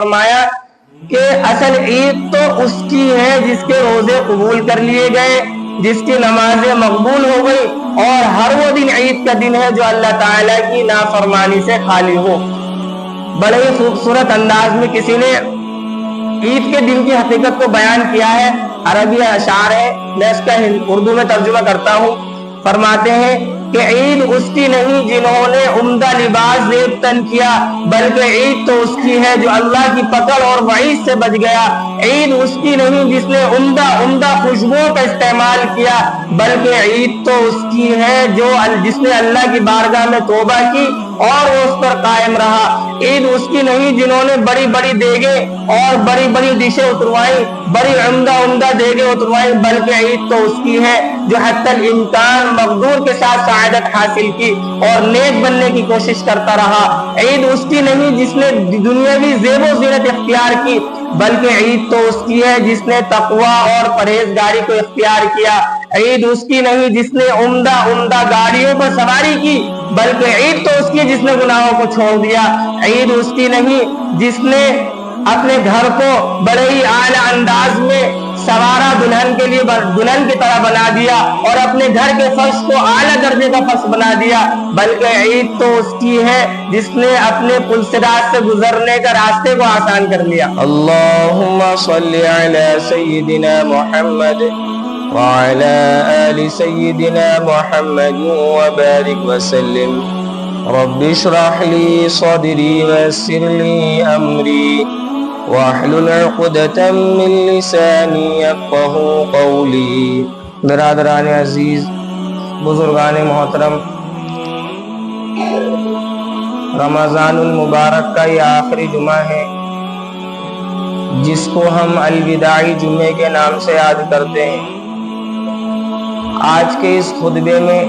فرمایا کہ اصل عید تو اس کی ہے جس کے روزے قبول کر لیے گئے، جس کی نمازیں مقبول ہو گئی، اور ہر وہ دن عید کا دن ہے جو اللہ تعالیٰ کی نافرمانی سے خالی ہو۔ بڑے ہی خوبصورت انداز میں کسی نے عید کے دن کی حقیقت کو بیان کیا ہے، عربی اشعار ہے، میں اس کا اردو میں ترجمہ کرتا ہوں۔ فرماتے ہیں کہ عید اس کی نہیں جنہوں نے عمدہ لباس زیب تن کیا، بلکہ عید تو اس کی ہے جو اللہ کی پکڑ اور وعید سے بچ گیا۔ عید اس کی نہیں جس نے عمدہ خوشبوؤں کا استعمال کیا، بلکہ عید تو اس کی ہے جس نے اللہ کی بارگاہ میں توبہ کی اور وہ اس پر قائم رہا۔ عید اس کی نہیں جنہوں نے بڑی بڑی دیگیں اور بڑی بڑی ڈشیں اتروائیں، بڑی عمدہ دیگیں اتروائیں، بلکہ عید تو اس کی ہے جو حتی الامکان مقدور کے ساتھ سعادت حاصل کی اور نیک بننے کی کوشش کرتا رہا۔ عید اس کی نہیں جس نے دنیاوی زیب و زینت اختیار کی، بلکہ عید تو اس کی ہے جس نے تقوی اور پرہیزگاری کو اختیار کیا۔ عید اس کی نہیں جس نے عمدہ گاڑیوں پر سواری کی، بلکہ عید تو اس کی جس نے گناہوں کو چھوڑ دیا۔ عید اس کی نہیں جس نے اپنے گھر کو بڑے ہی اعلیٰ انداز میں سوارا، دلہن کی طرح بنا دیا اور اپنے گھر کے فرش کو اعلیٰ درجے کا فرش بنا دیا، بلکہ عید تو اس کی ہے جس نے اپنے پلسرات سے گزرنے کا راستے کو آسان کر لیا۔ اللہم صلی علی سیدنا محمد وعلی آل سیدنا محمد وبارک وسلم۔ رب اشرح لی صدری ویسر لی امری واحلل عقدۃ من لسانی یفقہوا قولی۔ برادران عزیز، بزرگان محترم، رمضان المبارک کا یہ آخری جمعہ ہے جس کو ہم الوداعی جمعے کے نام سے یاد کرتے ہیں۔ آج کے اس خطبے میں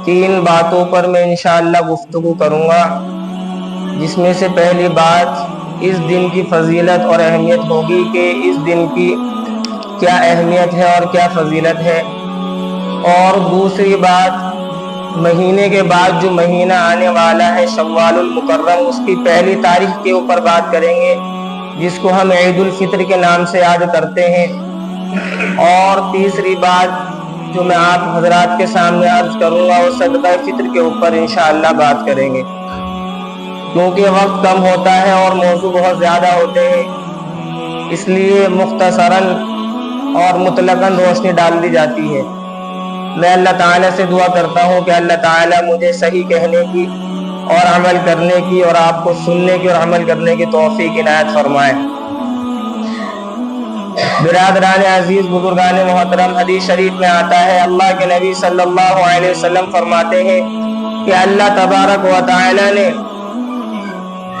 3 باتوں پر میں انشاءاللہ گفتگو کروں گا، جس میں سے پہلی بات اس دن کی فضیلت اور اہمیت ہوگی کہ اس دن کی کیا اہمیت ہے اور کیا فضیلت ہے، اور دوسری بات مہینے کے بعد جو مہینہ آنے والا ہے شوال المکرم، اس کی پہلی تاریخ کے اوپر بات کریں گے جس کو ہم عید الفطر کے نام سے یاد کرتے ہیں، اور تیسری بات جو میں آپ حضرات کے سامنے عرض کروں گا وہ صدقہ فطر کے اوپر انشاءاللہ بات کریں گے۔ کیونکہ وقت کم ہوتا ہے اور موضوع بہت زیادہ ہوتے ہیں، اس لیے مختصراً اور مطلقاً روشنی ڈال دی جاتی ہے۔ میں اللہ تعالیٰ سے دعا کرتا ہوں کہ اللہ تعالیٰ مجھے صحیح کہنے کی اور عمل کرنے کی اور آپ کو سننے کی اور عمل کرنے کی توفیق عنایت فرمائے۔ برادران عزیز، بزرگان محترم، حدیث شریف میں آتا ہے، اللہ کے نبی صلی اللہ علیہ وسلم فرماتے ہیں کہ اللہ تبارک و تعالیٰ نے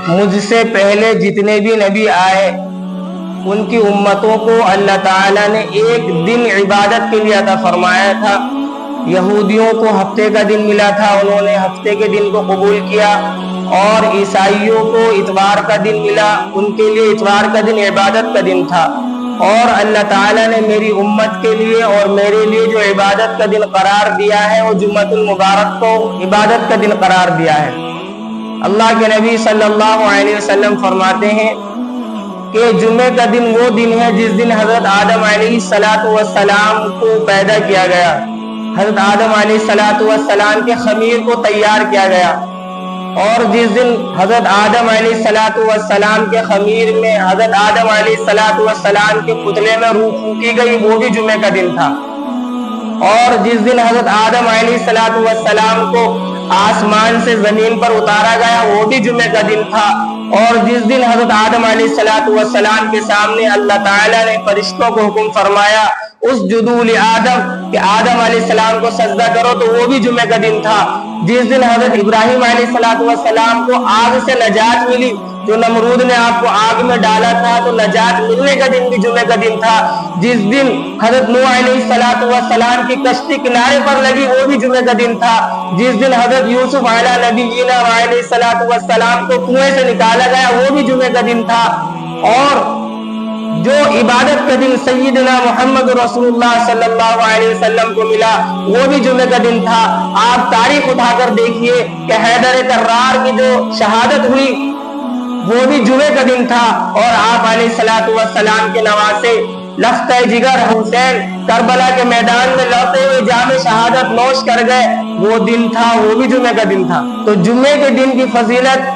مجھ سے پہلے جتنے بھی نبی آئے ان کی امتوں کو اللہ تعالیٰ نے ایک دن عبادت کے لیے عطا فرمایا تھا۔ یہودیوں کو ہفتے کا دن ملا تھا، انہوں نے ہفتے کے دن کو قبول کیا، اور عیسائیوں کو اتوار کا دن ملا، ان کے لیے اتوار کا دن عبادت کا دن تھا۔ اور اللہ تعالیٰ نے میری امت کے لیے اور میرے لیے جو عبادت کا دن قرار دیا ہے وہ جمعۃ المبارک کو عبادت کا دن قرار دیا ہے۔ اللہ کے نبی صلی اللہ علیہ وسلم فرماتے ہیں کہ جمعے کا دن وہ دن ہے جس دن حضرت آدم علیہ السلام کو پیدا کیا گیا، حضرت آدم علیہ السلام کے خمیر کو تیار کیا گیا، اور جس دن حضرت آدم علیہ السلام کے خمیر میں حضرت آدم علیہ السلام کے پتلے میں روح پھونکی گئی وہ بھی جمعے کا دن تھا، اور جس دن حضرت آدم علیہ السلام کو آسمان سے زمین پر اتارا گیا وہ بھی جمعے کا دن تھا، اور جس دن حضرت آدم علیہ السلام کے سامنے اللہ تعالیٰ نے فرشتوں کو حکم فرمایا اسجدوا لآدم کہ آدم علیہ السلام کو سجدہ کرو تو وہ بھی جمعے کا دن تھا۔ جس دن حضرت ابراہیم علیہ السلام کو آگ سے نجات ملی، جو نمرود نے آپ کو آگ میں ڈالا تھا تو نجات ملنے کا دن بھی جمعے کا دن تھا۔ جس دن حضرت نوح علیہ السلام کی کشتی کنارے پر لگی وہ بھی جمعے کا دن تھا۔ جس دن حضرت یوسف علیہ نبینا علیہ السلام کو کنویں سے نکالا گیا وہ بھی جمعے کا دن تھا، اور جو عبادت کا دن سیدنا محمد رسول اللہ صلی اللہ علیہ وسلم کو ملا وہ بھی جمعے کا دن تھا۔ آپ تاریخ اٹھا کر دیکھیے کہ حیدر کرار کی جو شہادت ہوئی وہ بھی جمعے کا دن تھا، اور آپ علیہ کے نواسے لفتہ جگر حسین کربلا کے میدان میں لڑتے ہوئے جام شہادت نوش کر گئے، وہ دن تھا، وہ بھی جمعے کا دن تھا۔ تو جمعے کے دن کی فضیلت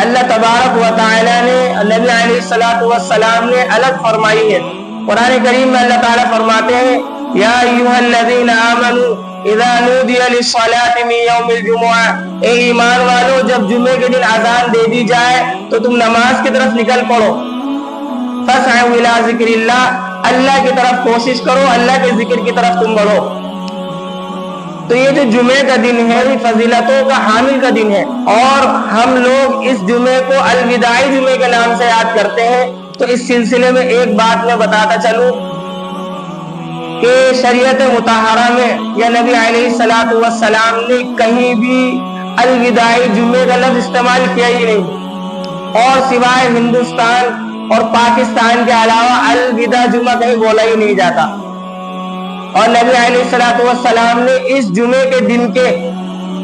اللہ تبارک و تعالی نے، نبی علیہ السلام نے الگ فرمائی ہے۔ قرآن کریم میں اللہ تعالیٰ فرماتے ہیں یا ایھا الذین آمنوا اذا نودی للصلاة من یوم الجمعہ، اے ایمان والو جب جمعے کے دن اذان دے دی جائے تو تم نماز کی طرف نکل پڑو، فاسعوا الی ذکر اللہ، اللہ کی طرف کوشش کرو، اللہ کے ذکر کی طرف تم بڑھو۔ تو یہ جو جمعے کا دن ہے یہ فضیلتوں کا حامل کا دن ہے، اور ہم لوگ اس جمعے کو الوداعی جمعے کے نام سے یاد کرتے ہیں۔ تو اس سلسلے میں ایک بات میں بتاتا چلوں کہ شریعت مطہرہ میں یا نبی علیہ السلام نے کہیں بھی الوداعی جمعے کا لفظ استعمال کیا ہی نہیں، اور سوائے ہندوستان اور پاکستان کے علاوہ الوداع جمعہ کہیں بولا ہی نہیں جاتا۔ اور نبی علیہ السلام نے اس جمعے کے دن کے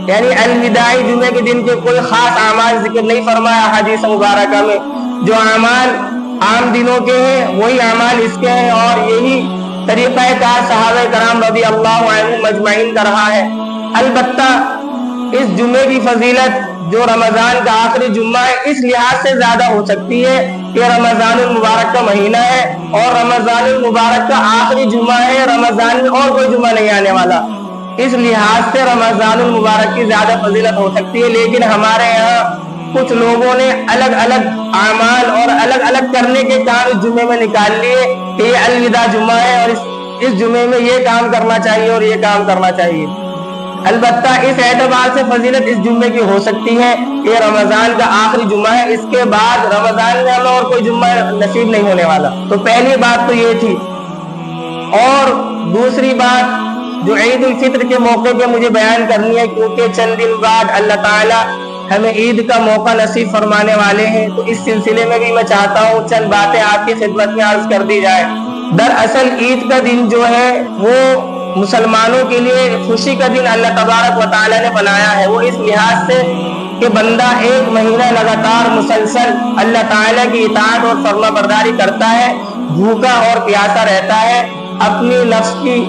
یعنی الوداعی جمعے کے دن کے کوئی خاص اعمال ذکر نہیں فرمایا حدیث مبارکہ میں۔ جو اعمال عام دنوں کے ہیں وہی اعمال اس کے ہیں، اور یہی طریقہ کار صحابہ کرام رضی اللہ عنہم مجمعین کا رہا ہے۔ البتہ اس جمعے کی فضیلت جو رمضان کا آخری جمعہ ہے اس لحاظ سے زیادہ ہو سکتی ہے کہ رمضان المبارک کا مہینہ ہے، اور رمضان المبارک کا آخری جمعہ ہے، رمضان میں اور کوئی جمعہ نہیں آنے والا، اس لحاظ سے رمضان المبارک کی زیادہ فضیلت ہو سکتی ہے۔ لیکن ہمارے یہاں کچھ لوگوں نے الگ الگ اعمال اور الگ الگ کرنے کے کام اس جمعے میں نکال لیے کہ یہ الوداع جمعہ ہے اور اس جمعے میں یہ کام کرنا چاہیے اور یہ کام کرنا چاہیے۔ البتہ اس اعتبار سے فضیلت اس جمعے کی ہو سکتی ہے کہ رمضان کا آخری جمعہ ہے، اس کے بعد رمضان میں ہمیں اور کوئی جمعہ نصیب نہیں ہونے والا۔ تو پہلی بات تو یہ تھی، اور دوسری بات جو عید الفطر کے موقع پہ مجھے بیان کرنی ہے، کیونکہ چند دن بعد اللہ تعالیٰ ہمیں عید کا موقع نصیب فرمانے والے ہیں، تو اس سلسلے میں بھی میں چاہتا ہوں چند باتیں آپ کی خدمت میں عرض کر دی جائے۔ دراصل عید کا دن جو ہے وہ مسلمانوں کے لیے خوشی کا دن اللہ تبارک و تعالیٰ نے بنایا ہے، وہ اس لحاظ سے کہ بندہ ایک مہینہ لگاتار مسلسل اللہ تعالیٰ کی اطاعت اور فرما برداری کرتا ہے، بھوکا اور پیاسا رہتا ہے، اپنی نفس کی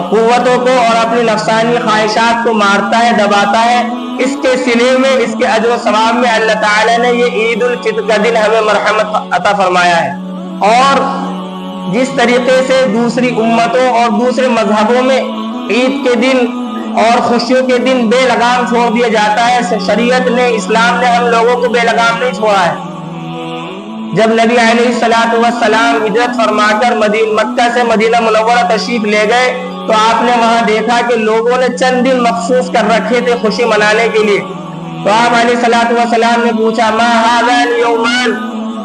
قوتوں کو اور اپنی نفسانی خواہشات کو مارتا ہے، دباتا ہے۔ اس کے صلے میں، اس کے اجر و ثواب میں اللہ تعالیٰ نے یہ عید الفطر کا دن ہمیں مرحمت عطا فرمایا ہے۔ اور جس طریقے سے دوسری امتوں اور دوسرے مذہبوں میں عید کے دن اور خوشیوں کے دن بے لگام چھوڑ دیا جاتا ہے، شریعت نے، اسلام نے ہم لوگوں کو بے لگام نہیں چھوڑا ہے۔ جب نبی علیہ السلام ہجرت فرما کر مکہ سے مدینہ منورہ تشریف لے گئے تو آپ نے وہاں دیکھا کہ لوگوں نے چند دن مخصوص کر رکھے تھے خوشی منانے کے لیے۔ تو آپ علیہ السلام نے پوچھا ما هذان یومان،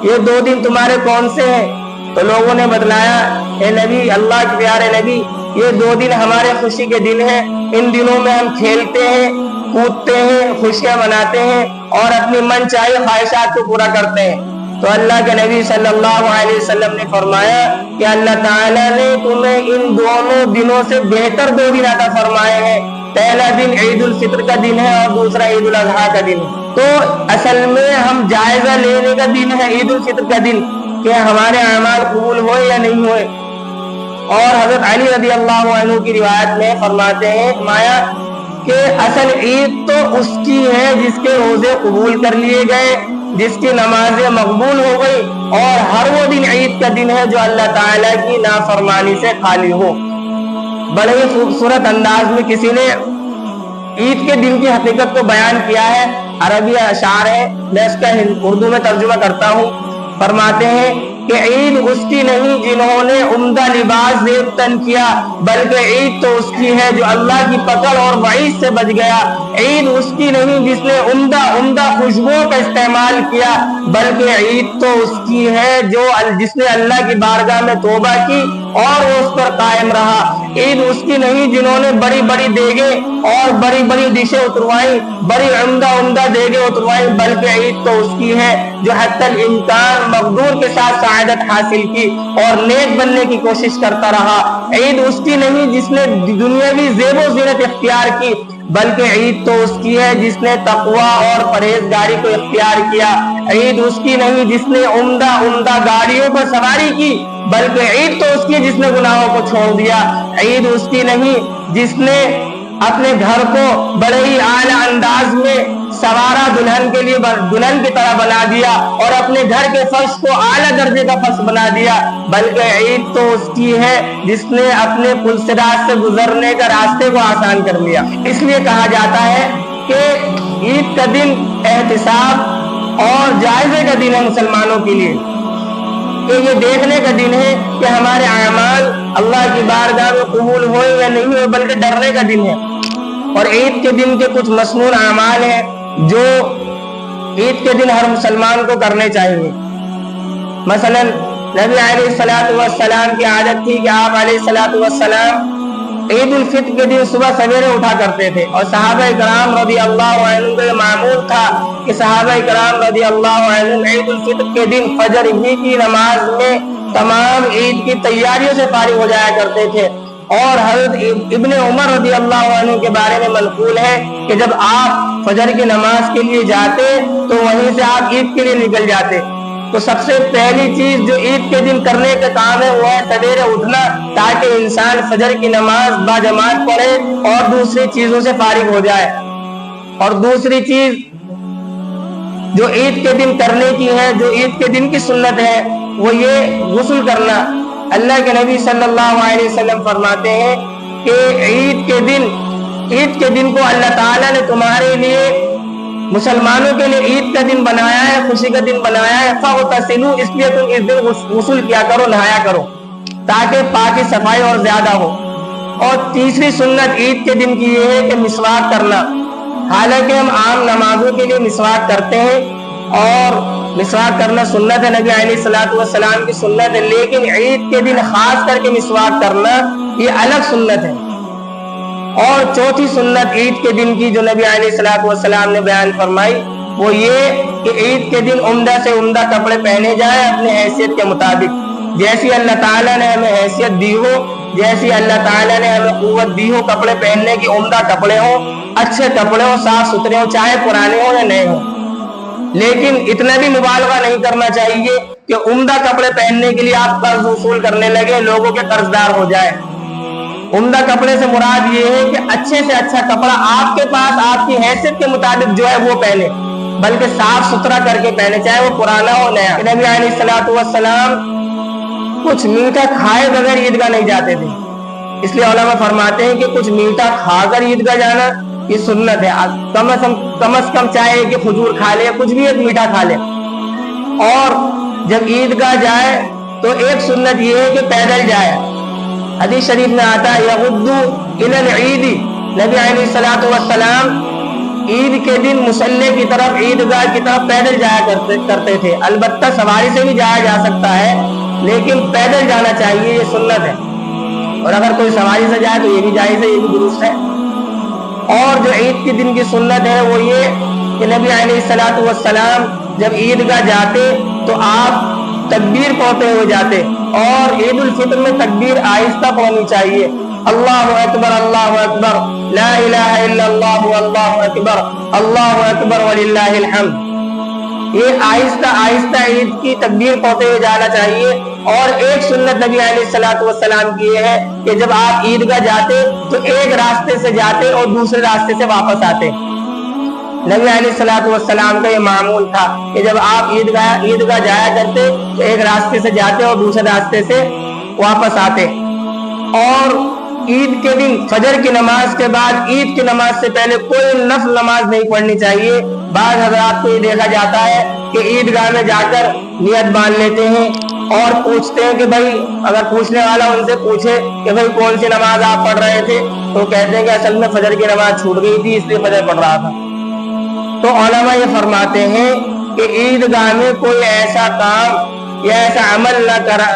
یہ دو دن تمہارے کون سے ہیں؟ تو لوگوں نے بتلایا اے نبی، اللہ کے پیارے نبی، یہ دو دن ہمارے خوشی کے دن ہیں، ان دنوں میں ہم کھیلتے ہیں، کودتے ہیں، خوشیاں مناتے ہیں اور اپنی من چاہی خواہشات کو پورا کرتے ہیں۔ تو اللہ کے نبی صلی اللہ علیہ وسلم نے فرمایا کہ اللہ تعالیٰ نے تمہیں ان دونوں دنوں سے بہتر دو دن عطا فرمائے ہیں، پہلا دن عید الفطر کا دن ہے اور دوسرا عید الاضحیٰ کا دن ہے۔ تو اصل میں ہم جائزہ لینے کا دن ہے عید الفطر کا دن کہ ہمارے اعمال قبول ہوئے یا نہیں ہوئے۔ اور حضرت علی رضی اللہ عنہ کی روایت میں فرماتے ہیں مایا کہ اصل عید تو اس کی ہے جس کے روزے قبول کر لیے گئے، جس کی نمازیں مقبول ہو گئی، اور ہر وہ دن عید کا دن ہے جو اللہ تعالیٰ کی نافرمانی سے خالی ہو۔ بڑے ہی خوبصورت انداز میں کسی نے عید کے دن کی حقیقت کو بیان کیا ہے، عربی اشعار ہے، میں اس کا اردو میں ترجمہ کرتا ہوں۔ فرماتے ہیں کہ عید اس کی نہیں جنہوں نے عمدہ لباس زیب تن کیا، بلکہ عید تو اس کی ہے جو اللہ کی پکڑ اور وعید سے بچ گیا۔ عید اس کی نہیں جس نے عمدہ خوشبوؤں کا استعمال کیا، بلکہ عید تو اس کی ہے جس نے اللہ کی بارگاہ میں توبہ کی اور وہ اس پر قائم رہا۔ عید اس کی نہیں جنہوں نے بڑی بڑی دیگیں اور بڑی بڑی ڈشیں اتروائیں، بڑی عمدہ دیگیں اتروائیں، بلکہ عید تو اس کی ہے جو حتی الامکان مقدور کے ساتھ سعادت حاصل کی اور نیک بننے کی کوشش کرتا رہا۔ عید اس کی نہیں جس نے دنیاوی زیب و زینت اختیار کی، بلکہ عید تو اس کی ہے جس نے تقویٰ اور پرہیزگاری کو اختیار کیا۔ عید اس کی نہیں جس نے عمدہ گاڑیوں پر سواری کی، بلکہ عید تو اس کی جس نے گناہوں کو چھوڑ دیا۔ عید اس کی نہیں جس نے اپنے گھر کو بڑے ہی اعلیٰ انداز میں سوارا، دلہن کی طرح بنا دیا اور اپنے گھر کے فرش کو اعلیٰ درجے کا فرش بنا دیا، بلکہ عید تو اس کی ہے جس نے اپنے پلسرات سے گزرنے کا راستے کو آسان کر لیا۔ اس لیے کہا جاتا ہے کہ عید کا دن احتساب اور جائزے کا دن ہے مسلمانوں کے لیے، کہ یہ دیکھنے کا دن ہے کہ ہمارے اعمال اللہ کی بارگاہ میں قبول ہوئے یا نہیں ہوئے، بلکہ ڈرنے کا دن ہے۔ اور عید کے دن کے کچھ مسنون اعمال ہیں جو عید کے دن ہر مسلمان کو کرنے چاہیے۔ مثلا نبی علیہ الصلوۃ والسلام کی عادت تھی کہ آپ علیہ الصلوۃ والسلام عید الفطر کے دن صبح سویرے اٹھا کرتے تھے، اور صحابہ کرام رضی اللہ عنہم کا معمول تھا کہ صحابہ کرام رضی اللہ عنہم عید الفطر کے دن فجر ہی کی نماز میں تمام عید کی تیاریوں سے فارغ ہو جایا کرتے تھے۔ اور حضرت ابن عمر رضی اللہ عنہ کے بارے میں منقول ہے کہ جب آپ فجر کی نماز کے لیے جاتے تو وہیں سے آپ عید کے لیے نکل جاتے۔ تو سب سے پہلی چیز جو عید کے دن کرنے کا کام ہے وہ ہے سویرے اٹھنا، تاکہ انسان فجر کی نماز باجماعت پڑھے اور دوسری چیزوں سے فارغ ہو جائے۔ اور دوسری چیز جو عید کے دن کرنے کی ہے، جو عید کے دن کی سنت ہے، وہ یہ غسل کرنا۔ اللہ کے نبی صلی اللہ علیہ وسلم فرماتے ہیں کہ عید کے دن کو اللہ تعالیٰ نے تمہارے لیے، مسلمانوں کے لیے عید کا دن بنایا ہے، خوشی کا دن بنایا ہے، فاغتسلوا، اس لیے تم اس دن غسل کیا کرو، نہایا کرو، تاکہ پاکی صفائی اور زیادہ ہو۔ اور تیسری سنت عید کے دن کی یہ ہے کہ مسواک کرنا۔ حالانکہ ہم عام نمازوں کے لیے مسواک کرتے ہیں اور مسواک کرنا سنت ہے، نبی علیہ الصلوۃ والسلام کی سنت ہے، لیکن عید کے دن خاص کر کے مسواک کرنا یہ الگ سنت ہے۔ اور چوتھی سنت عید کے دن کی جو نبی علیہ الصلوۃ والسلام نے بیان فرمائی وہ یہ کہ عید کے دن عمدہ سے عمدہ کپڑے پہنے جائیں اپنے حیثیت کے مطابق، جیسی اللہ تعالیٰ نے ہمیں حیثیت دی ہو، جیسی اللہ تعالیٰ نے ہمیں قوت دی ہو کپڑے پہننے کی، عمدہ کپڑے ہوں، اچھے کپڑے ہوں، صاف ستھرے ہوں، چاہے پرانے ہوں یا نئے ہوں۔ لیکن اتنا بھی مبالغہ نہیں کرنا چاہیے کہ عمدہ کپڑے پہننے کے لیے آپ قرض وصول کرنے لگے، لوگوں کے قرض دار ہو جائے۔ عمدہ کپڑے سے مراد یہ ہے کہ اچھے سے اچھا کپڑا آپ کے پاس آپ کی حیثیت کے مطابق جو ہے وہ پہنے، بلکہ صاف ستھرا کر کے پہنے، چاہے وہ پرانا ہو نیا۔ نبی علیہ الصلوۃ والسلام کچھ میٹھا کھائے بغیر عیدگاہ نہیں جاتے تھے، اس لیے علماء فرماتے ہیں کہ کچھ میٹھا کھا کر عیدگاہ جانا یہ سنت ہے، کم از کم چاہے کہ کھجور کھا لے یا کچھ بھی ایک میٹھا کھا لے۔ اور جب عیدگاہ جائے تو ایک سنت یہ ہے کہ پیدل جائے۔ حدیث شریف میں آتا ہے یغدو الی العید، نبی علیہ الصلوۃ والسلام عید کے دن مصلی کی طرف، عیدگاہ کی طرف پیدل جایا کرتے تھے۔ البتہ سواری سے بھی جایا جا سکتا ہے، لیکن پیدل جانا چاہیے، یہ سنت ہے۔ اور اگر کوئی سواری سے جائے تو یہ بھی جائز ہے، یہ بھی درست ہے۔ اور جو عید کے دن کی سنت ہے وہ یہ کہ نبی علیہ الصلوۃ والسلام جب عیدگاہ جاتے تو آپ تکبیر پڑھتے ہوئے جاتے، اور عید الفطر میں تکبیر آہستہ پڑھنی چاہیے۔ اللہ اکبر اللہ اکبر، لا الہ الا اللہ اللہ اکبر، اللہ اکبر وللہ الحمد، یہ آہستہ آہستہ عید کی تکبیر پڑھتے ہوئے جانا چاہیے۔ اور ایک سنت نبی علیہ الصلوۃ والسلام کی یہ ہے کہ جب آپ عیدگاہ جاتے تو ایک راستے سے جاتے اور دوسرے راستے سے واپس آتے۔ نبی علیہ الصلوۃ والسلام کا یہ معمول تھا کہ جب آپ عیدگاہ جایا کرتے تو ایک راستے سے جاتے اور دوسرے راستے سے واپس آتے۔ اور عید کے دن فجر کی نماز کے بعد عید کی نماز سے پہلے کوئی نفل نماز نہیں پڑھنی چاہیے۔ بعض حضرات کو یہ دیکھا جاتا ہے کہ عیدگاہ میں جا کر نیت باندھ لیتے ہیں اور پوچھتے ہیں کہ بھائی، اگر پوچھنے والا ان سے پوچھے کہ بھائی کون سی نماز آپ پڑھ رہے تھے، تو کہتے ہیں کہ اصل میں فجر کی نماز چھوٹ گئی تھی اس لیے فجر پڑھ رہا تھا۔ تو علماء یہ فرماتے ہیں کہ عیدگاہ میں کوئی ایسا کام یا ایسا عمل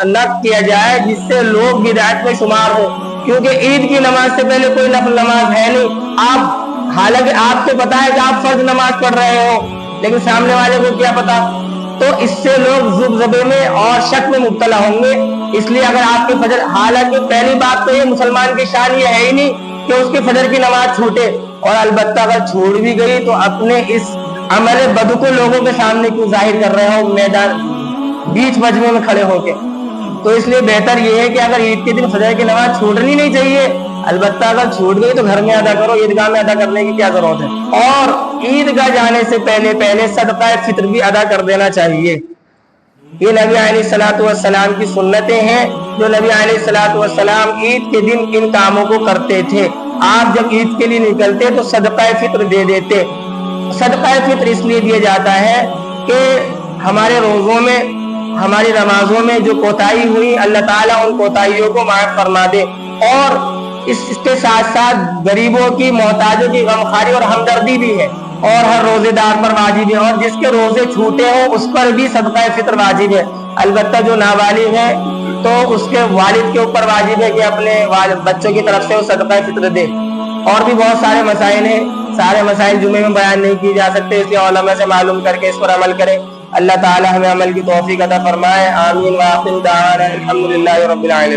نہ کیا جائے جس سے لوگ بدعت میں شمار ہو، کیونکہ عید کی نماز سے پہلے کوئی نفل نماز ہے نہیں۔ حالانکہ آپ کو پتا ہے کہ آپ فرض نماز پڑھ رہے ہو، لیکن سامنے والے کو کیا پتا، تو اس سے لوگ ذبذبے میں اور شک میں مبتلا ہوں گے۔ اس لیے اگر آپ کی فجر، حالانکہ پہلی بات تو یہ مسلمان کی شان یہ ہے ہی نہیں کہ اس کی فجر کی نماز چھوٹے، اور البتہ اگر چھوڑ بھی گئی تو اپنے اس عمل بد کو لوگوں کے سامنے کیوں ظاہر کر رہے ہو میدان بیچ مجمع میں کھڑے ہو کے؟ تو اس لیے بہتر یہ ہے کہ اگر عید کے دن فجر کی نماز چھوڑنی نہیں چاہیے، البتہ اگر چھوٹ گئی تو گھر میں ادا کرو، عیدگاہ میں ادا کرنے کی کیا ضرورت ہے؟ اور عیدگاہ جانے سے پہلے صدقہ فطر بھی ادا کر دینا چاہیے۔ یہ نبی علیہ الصلوۃ والسلام کی سنتیں ہیں جو نبی علیہ الصلوۃ والسلام عید کے دن ان کاموں کو کرتے تھے۔ آپ جب عید کے لیے نکلتے تو صدقہ فطر دے دیتے۔ صدقہ فطر اس لیے دیا جاتا ہے کہ ہمارے روزوں میں، ہماری نمازوں میں جو کوتاہی ہوئی، اللہ تعالیٰ ان کوتاہیوں کو معاف فرما دے، اور اس کے ساتھ ساتھ غریبوں کی، محتاجوں کی غمخواری اور ہمدردی بھی ہے، اور ہر روزے دار پر واجب ہے، اور جس کے روزے چھوٹے ہوں اس پر بھی صدقہ فطر واجب ہے۔ البتہ جو نابالغ ہے تو اس کے والد کے اوپر واجب ہے کہ اپنے بچوں کی طرف سے وہ صدقہ فطر دے۔ اور بھی بہت سارے مسائل ہیں، سارے مسائل جمعے میں بیان نہیں کی جا سکتے، اس لیے علماء سے معلوم کر کے اس پر عمل کریں۔ اللہ تعالی ہمیں عمل کی توفیق عطا فرمائے، آمین۔ وآخر دعوانا الحمدللہ رب العالمین۔